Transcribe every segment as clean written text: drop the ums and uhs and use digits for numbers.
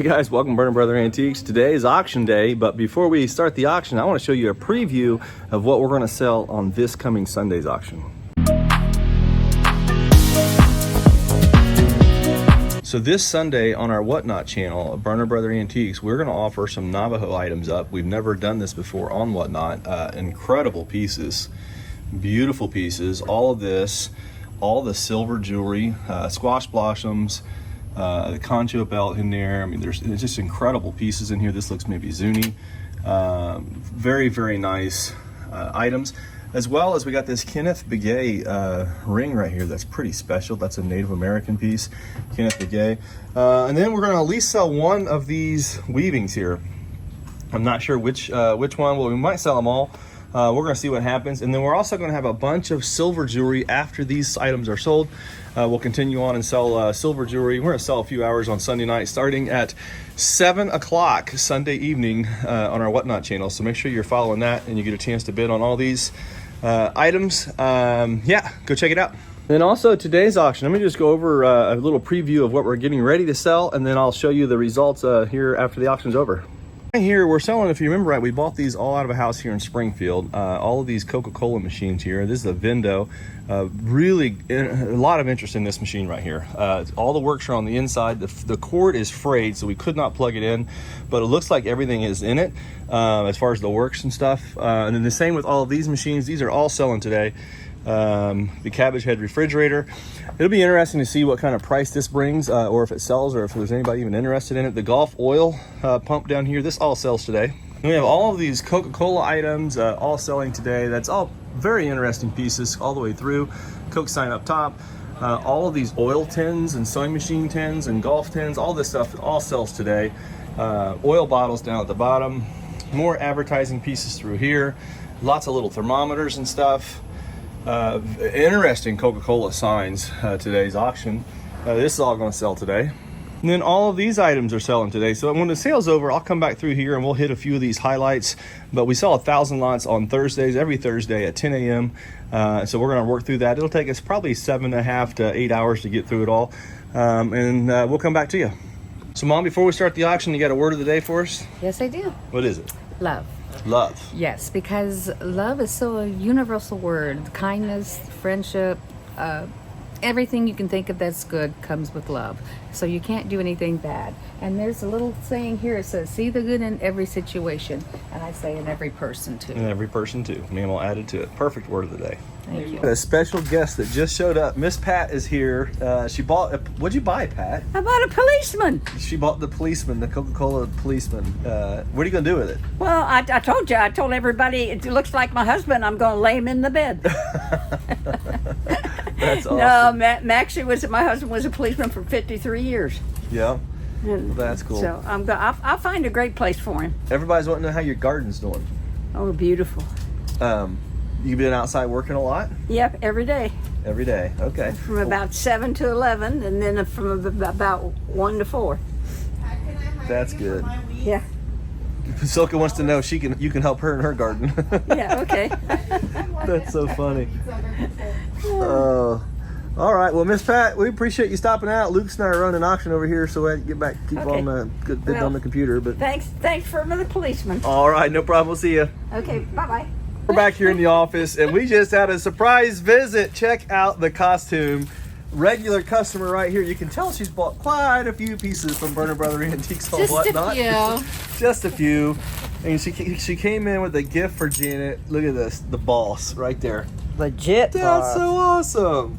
Hey guys, welcome to Burner Brother Antiques. Today is auction day, but before we start the auction, I want to show you a preview of what we're going to sell on this coming Sunday's auction. So this Sunday on our Whatnot channel, Burner Brother Antiques, we're going to offer some Navajo items up. We've never done this before on Whatnot. Incredible pieces, beautiful pieces. All of this, all the silver jewelry, squash blossoms, the concho belt in there. I mean, there's just incredible pieces in here. This looks maybe Zuni. Very, very nice items. As well as we got this Kenneth Begay ring right here that's pretty special. That's a Native American piece, Kenneth Begay. And then we're going to at least sell one of these weavings here. I'm not sure which one. Well, we might sell them all. We're going to see what happens. And then we're also going to have a bunch of silver jewelry after these items are sold. We'll continue on and sell silver jewelry. We're going to sell a few hours on Sunday night starting at 7 o'clock Sunday evening on our Whatnot channel. So make sure you're following that and you get a chance to bid on all these items. Yeah, go check it out. And also today's auction, let me just go over a little preview of what we're getting ready to sell, and then I'll show you the results here after the auction's over. Right here we're selling, if you remember right, we bought these all out of a house here in Springfield. All of these Coca-Cola machines here. This is a Vendo. Really a lot of interest in this machine right here. All the works are on the inside. The cord is frayed, so we could not plug it in, but it looks like everything is in it as far as the works and stuff. And then the same with all of these machines. These are all selling today. The cabbage head refrigerator. It'll be interesting to see what kind of price this brings, or if it sells, or if there's anybody even interested in it. The golf oil pump down here, this all sells today. And we have all of these Coca-Cola items all selling today. That's all very interesting pieces all the way through. Coke sign up top. All of these oil tins and sewing machine tins and golf tins, all this stuff all sells today. Oil bottles down at the bottom. More advertising pieces through here. Lots of little thermometers and stuff. Interesting Coca-Cola signs today's auction. This is all going to sell today. And then all of these items are selling today. So when the sale's over, I'll come back through here and we'll hit a few of these highlights. But we sell 1,000 lots on Thursdays, every Thursday at 10 a.m. So we're going to work through that. It'll take us probably 7.5 to 8 hours to get through it all. And we'll come back to you. So Mom, before we start the auction, you got a word of the day for us? Yes, I do. What is it? Love. Love. Yes, because love is so a universal word. Kindness, friendship, everything you can think of that's good comes with love. So you can't do anything bad. And there's a little saying here, it says, see the good in every situation. And I say in every person too. And every person too. Mamaw added to it. Perfect word of the day. Thank you. A special guest that just showed up. Miss Pat is here. She bought, what'd you buy, Pat? I bought a policeman. She bought the policeman, the Coca-Cola policeman. What are you going to do with it? Well, I told everybody, it looks like my husband. I'm going to lay him in the bed. That's awesome. No, my husband was a policeman for 53 years. Yeah. And well, that's cool. So I'll find a great place for him. Everybody's wanting to know how your garden's doing. Oh, beautiful. You been outside working a lot? Yep, every day. Every day. Okay. From about 7 to 11, and then from about 1 to 4. That's good. Yeah. Silka wants to know if you can help her in her garden. Yeah. Okay. That's so funny. All right. Well, Miss Pat, we appreciate you stopping out. Luke's and I are running an auction over here, so I get back, keep Okay. on bidding on the computer. But Thanks for the policeman. all right, no problem. We'll see you. Okay. Bye-bye. We're back here in the office, and we just had a surprise visit. Check out the costume. Regular customer right here. You can tell she's bought quite a few pieces from Burner Brother Antiques and whatnot. Just a few. And she came in with a gift for Janet. Look at this, the boss right there. Legit. That's so awesome.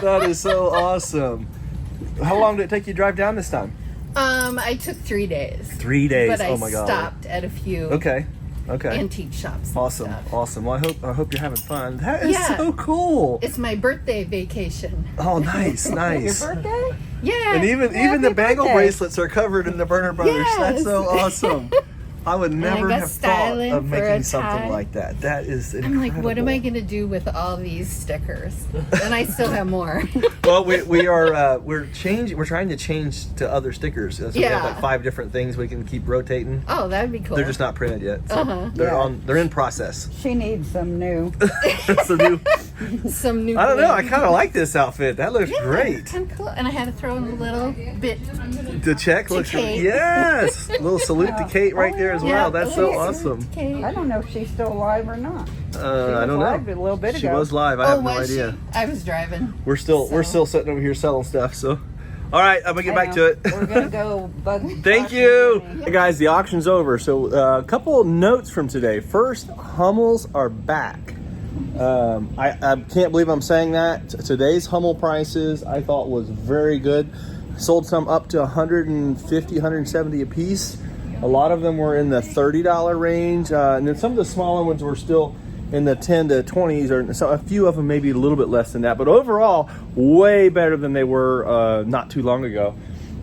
That is so awesome. How long did it take you to drive down this time? I took 3 days. 3 days. But oh my God. I stopped at a few Okay. antique shops. Awesome. And stuff. Awesome. Well, I hope you're having fun. That is Yeah. so cool. It's my birthday vacation. Oh, nice, nice. Your birthday? Yeah. And even the bangle birthday. bracelets are covered in the Burner Brothers. That's Yes. so awesome. I would never got have thought styling of for a making something tie. like that. That is incredible. I'm like, what am I going to do with all these stickers? And I still have more. Well, we're trying to change to other stickers. So we have Yeah. like 5 different things we can keep rotating. Oh, that would be cool. They're just not printed yet. So Uh-huh. they're in process. She needs some new. So some new. I don't know. I bling. kind of like this outfit. That looks great. Kind of cool. And I had to throw in a little bit. The check looks Kate. yes. Little salute to Kate right there as well. That's so Yeah, awesome. Kate. I don't know if she's still alive or not. I don't live know. a little bit She ago. was live. I have no was idea. she? I was driving. We're still sitting over here selling stuff. So, all right, I'm gonna get back to it. We're gonna go bug. Thank you. Hey guys, the auction's over. So a couple notes from today. First, Hummels are back. I can't believe I'm saying that. Today's Hummel prices I thought was very good. Sold some up to 150, 170 a piece. A lot of them were in the $30 range. And then some of the smaller ones were still in the 10 to 20s, or so a few of them maybe a little bit less than that. But overall, way better than they were not too long ago.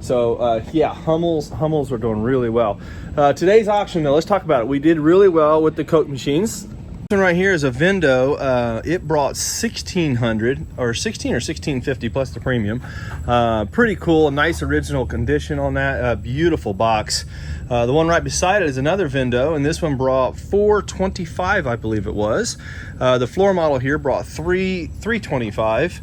So yeah, Hummels are doing really well. Today's auction, though, let's talk about it. We did really well with the Coke machines. This one right here is a Vendo. It brought 1600 or 16 or 1650 plus the premium. Pretty cool, a nice original condition on that. Beautiful box. The one right beside it is another Vendo, and this one brought 425, I believe it was. The floor model here brought 325.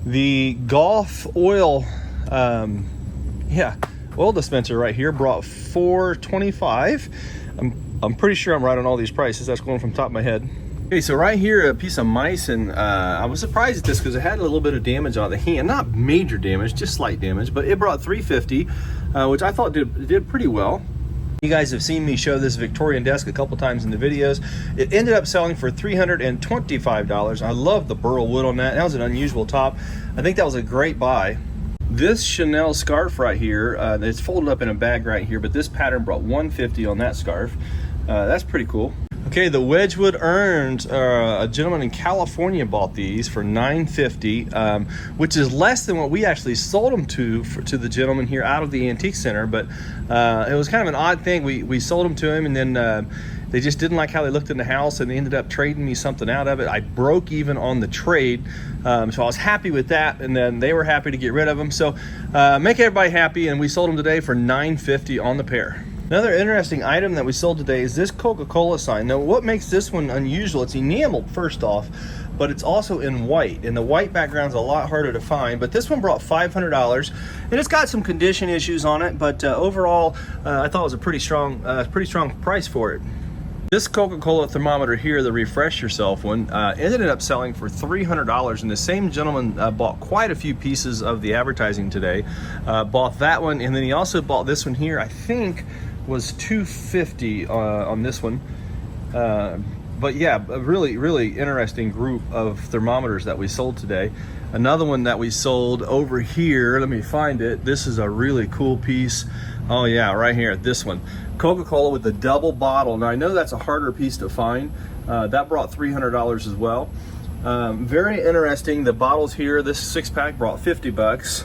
The Golf oil, oil dispenser right here brought 425. I'm pretty sure I'm right on all these prices. That's going from the top of my head. Okay, so right here, a piece of mice, and I was surprised at this because it had a little bit of damage on the hand. Not major damage, just slight damage, but it brought 350, which I thought did pretty well. You guys have seen me show this Victorian desk a couple times in the videos. It ended up selling for $325. I love the burl wood on that. That was an unusual top. I think that was a great buy. This Chanel scarf right here, it's folded up in a bag right here, but this pattern brought 150 on that scarf. That's pretty cool. Okay, the Wedgwood urns, a gentleman in California bought these for $950, which is less than what we actually sold them to the gentleman here out of the antique center. But it was kind of an odd thing. We sold them to him, and then they just didn't like how they looked in the house, and they ended up trading me something out of it. I broke even on the trade, so I was happy with that, and then they were happy to get rid of them. So make everybody happy, and we sold them today for $950 on the pair. Another interesting item that we sold today is this Coca-Cola sign. Now, what makes this one unusual? It's enameled first off, but it's also in white, and the white background's a lot harder to find. But this one brought $500, and it's got some condition issues on it, but overall, I thought it was a pretty strong price for it. This Coca-Cola thermometer here, the Refresh Yourself one, ended up selling for $300, and the same gentleman bought quite a few pieces of the advertising today. Bought that one, and then he also bought this one here, I think was $250 on this one. But yeah, a really interesting group of thermometers that we sold today. Another one that we sold over here, let me find it. This is a really cool piece. Oh yeah, right here, this one. Coca-Cola with the double bottle. Now I know that's a harder piece to find. That brought $300 as well. Very interesting, the bottles here, this 6-pack brought 50 bucks.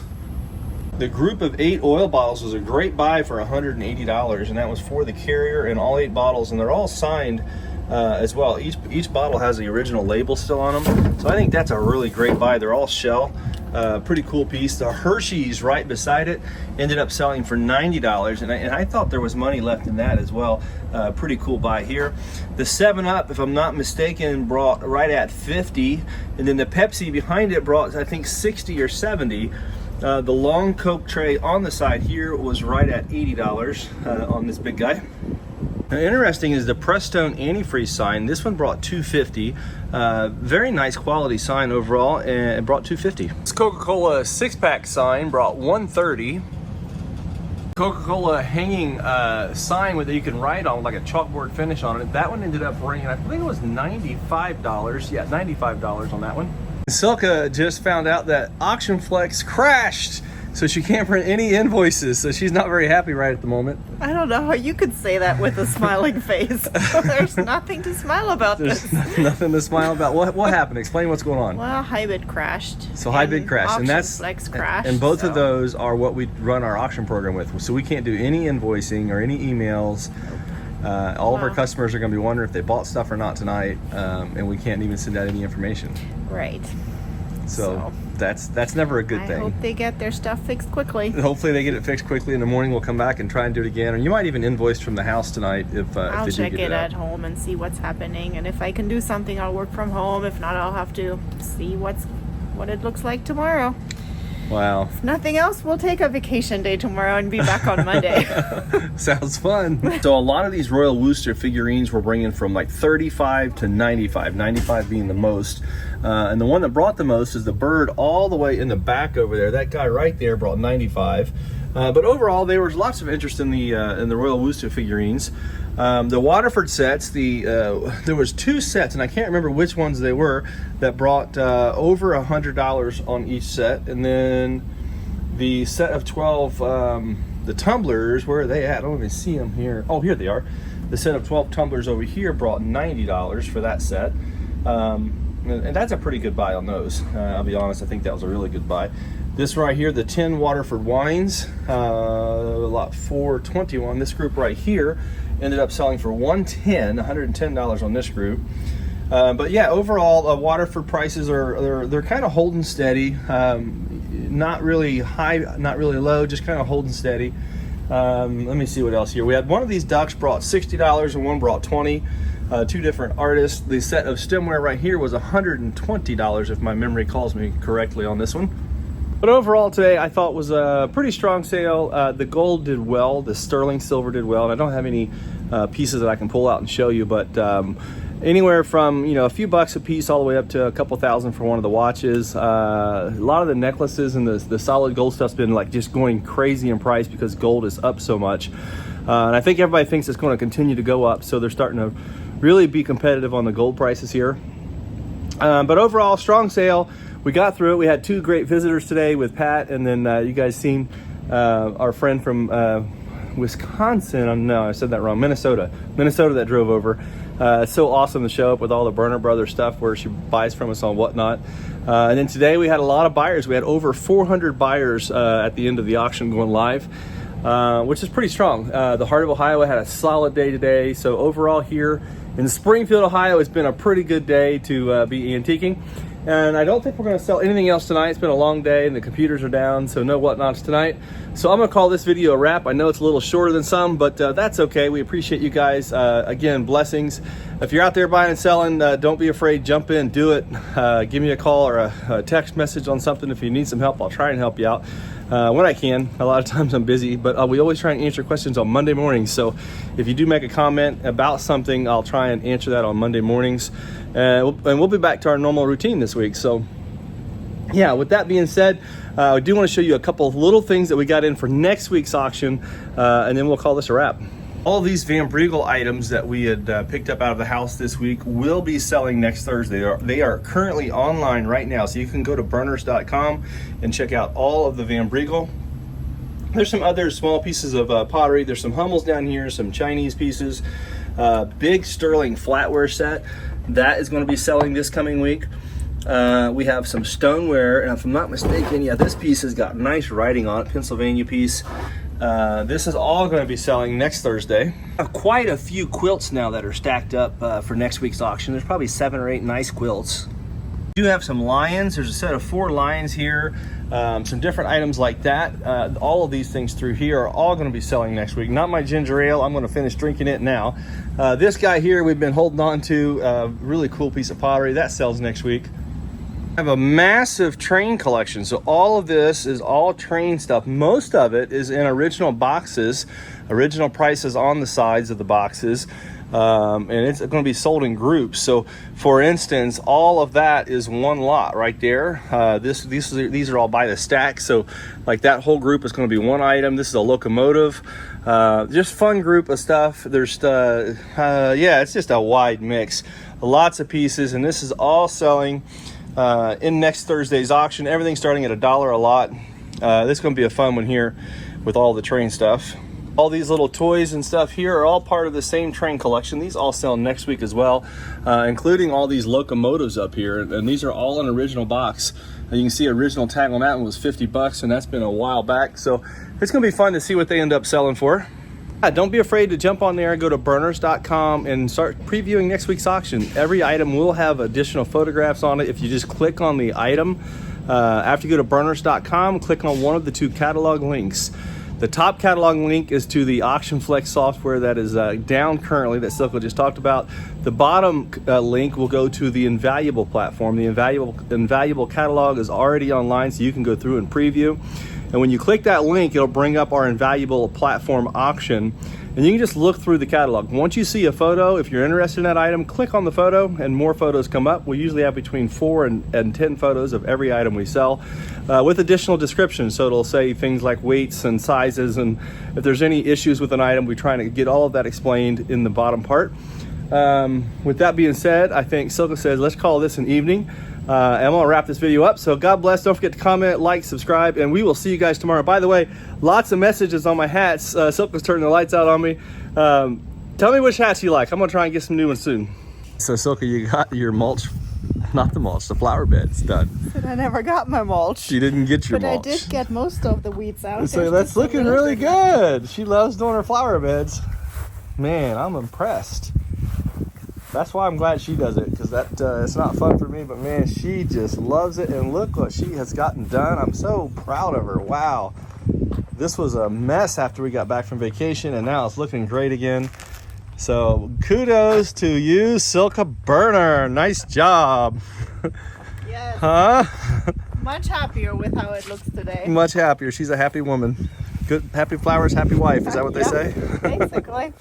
The group of 8 oil bottles was a great buy for $180, and that was for the carrier and all 8 bottles, and they're all signed as well. Each bottle has the original label still on them, so I think that's a really great buy. They're all shell. Pretty cool piece. The Hershey's right beside it ended up selling for $90, and I thought there was money left in that as well. Pretty cool buy here. The 7-Up, if I'm not mistaken, brought right at 50, and then the Pepsi behind it brought, I think, 60 or 70. The long Coke tray on the side here was right at $80 on this big guy. Now, interesting is the Prestone antifreeze sign. This one brought $250. Very nice quality sign overall, and it brought $250. This Coca-Cola 6-pack sign brought $130. Coca-Cola hanging sign that you can write on, like a chalkboard finish on it. That one ended up running, I think it was $95. Yeah, $95 on that one. Silka just found out that Auction Flex crashed, so she can't print any invoices, so she's not very happy right at the moment. I don't know how you could say that with a smiling face. There's nothing to smile about There's this. nothing to smile about. What happened? Explain what's going on. Well, Hybrid crashed. So Hybrid crashed, and that's Flex crashed. and both so. of those are what we run our auction program with. So we can't do any invoicing or any emails. All of our customers are going to be wondering if they bought stuff or not tonight, and we can't even send out any information. Right. So that's never a good I thing. hope they get their stuff fixed quickly. Hopefully they get it fixed quickly. In the morning we'll come back and try and do it again, or you might even invoice from the house tonight if I'll they do check get it out. at home and see what's happening, and if I can do something, I'll work from home. If not, I'll have to see what it looks like tomorrow. Wow. If nothing else, we'll take a vacation day tomorrow and be back on Monday. Sounds fun. So a lot of these Royal Worcester figurines we're bringing from like 35 to 95, 95 being the most. And the one that brought the most is the bird all the way in the back over there. That guy right there brought 95. But overall, there was lots of interest in the Royal Worcester figurines. The Waterford sets, there was 2 sets, and I can't remember which ones they were, that brought over $100 on each set. And then the set of 12, the tumblers, where are they at? I don't even see them here. Oh, here they are. The set of 12 tumblers over here brought $90 for that set. And that's a pretty good buy on those. I'll be honest, I think that was a really good buy. This right here, the 10 Waterford wines, lot 421. This group right here ended up selling for $110 on this group. But yeah, overall, Waterford prices they're kind of holding steady. Not really high, not really low, just kind of holding steady. Let me see what else here. We had one of these ducks brought $60 and one brought $20. 2 different artists. The set of stemware right here was $120 if my memory calls me correctly on this one. But overall today I thought was a pretty strong sale. The gold did well, the sterling silver did well, and I don't have any pieces that I can pull out and show you, but anywhere from a few bucks a piece all the way up to a couple thousand for one of the watches. A lot of the necklaces and the solid gold stuff's been like just going crazy in price because gold is up so much. And I think everybody thinks it's going to continue to go up, so they're starting to really be competitive on the gold prices here. But overall, strong sale. We got through it. We had 2 great visitors today with Pat, and then you guys seen our friend from Wisconsin. No, I said that wrong. Minnesota that drove over. It's so awesome to show up with all the Burner Brothers stuff where she buys from us on Whatnot. And then today we had a lot of buyers. We had over 400 buyers at the end of the auction going live. Which is pretty strong. The Heart of Ohio had a solid day today. So overall here in Springfield, Ohio, it's been a pretty good day to be antiquing. And I don't think we're going to sell anything else tonight. It's been a long day and the computers are down, so no Whatnots tonight. So I'm going to call this video a wrap. I know it's a little shorter than some, but that's okay. We appreciate you guys. Again, blessings. If you're out there buying and selling, don't be afraid. Jump in, do it. Give me a call or a text message on something. If you need some help, I'll try and help you out when I can. A lot of times I'm busy, but we always try and answer questions on Monday mornings. So if you do make a comment about something, I'll try and answer that on Monday mornings. And we'll be back to our normal routine this week. So yeah, with that being said, I do want to show you a couple of little things that we got in for next week's auction, and then we'll call this a wrap. All these Van Briegel items that we had picked up out of the house this week will be selling next Thursday. They are currently online right now, so you can go to burners.com and check out all of the Van Briegel. There's some other small pieces of pottery. There's some Hummels down here, some Chinese pieces, big sterling flatware set. That is going to be selling this coming week. We have some stoneware, and if I'm not mistaken, yeah, this piece has got nice writing on it, Pennsylvania piece. This is all going to be selling next Thursday. I have quite a few quilts now that are stacked up for next week's auction. There's probably 7 or 8 nice quilts. We do have some lions. There's a set of 4 lions here, some different items like that. All of these things through here are all going to be selling next week. Not my ginger ale. I'm going to finish drinking it now. This guy here we've been holding on to, really cool piece of pottery. That sells next week. I have a massive train collection. So all of this is all train stuff. Most of it is in original boxes, original prices on the sides of the boxes. And it's going to be sold in groups. So for instance, all of that is one lot right there. These are all by the stack. So like that whole group is going to be one item. This is a locomotive. Just fun group of stuff. There's yeah, it's just a wide mix, lots of pieces, and this is all selling in next Thursday's auction. Everything starting at $1 a lot. This is going to be a fun one here with all the train stuff. All these little toys and stuff here are all part of the same train collection. These all sell next week as well, including all these locomotives up here. And these are all in original box. You can see original tag on that one was $50, and that's been a while back. So it's going to be fun to see what they end up selling for. Don't be afraid to jump on there and go to burners.com and start previewing next week's auction. Every item will have additional photographs on it. If you just click on the item, After you go to burners.com, click on one of the 2 catalog links. The top catalog link is to the Auction Flex software that is down currently, that Silke just talked about. The bottom link will go to the Invaluable platform. The Invaluable catalog is already online, so you can go through and preview. And when you click that link, it'll bring up our Invaluable platform auction, and you can just look through the catalog. Once you see a photo, if you're interested in that item, click on the photo and more photos come up. We usually have between 4 and 10 photos of every item we sell, with additional descriptions. So it'll say things like weights and sizes, and if there's any issues with an item, we try to get all of that explained in the bottom part. With that being said, I think Silke says let's call this an evening. I'm gonna wrap this video up. So God bless. Don't forget to comment, like, subscribe, and we will see you guys tomorrow. By the way, lots of messages on my hats. Silke's turning the lights out on me. Tell me which hats you like. I'm gonna try and get some new ones soon. So Silke, you got your mulch, not the mulch, the flower beds done. But I never got my mulch. You didn't get your But mulch. I did get most of the weeds out. So There's that's just a looking little really bit left. good. She loves doing her flower beds. Man, I'm impressed. That's why I'm glad she does it, because that it's not fun for me, but man, she just loves it. And look what she has gotten done. I'm so proud of her. Wow. This was a mess after we got back from vacation, and now it's looking great again. So kudos to you, Silke Burner. Nice job. Yes. Huh? Much happier with how it looks today. Much happier. She's a happy woman. Good, happy flowers, happy wife. Is that what they say? Basically.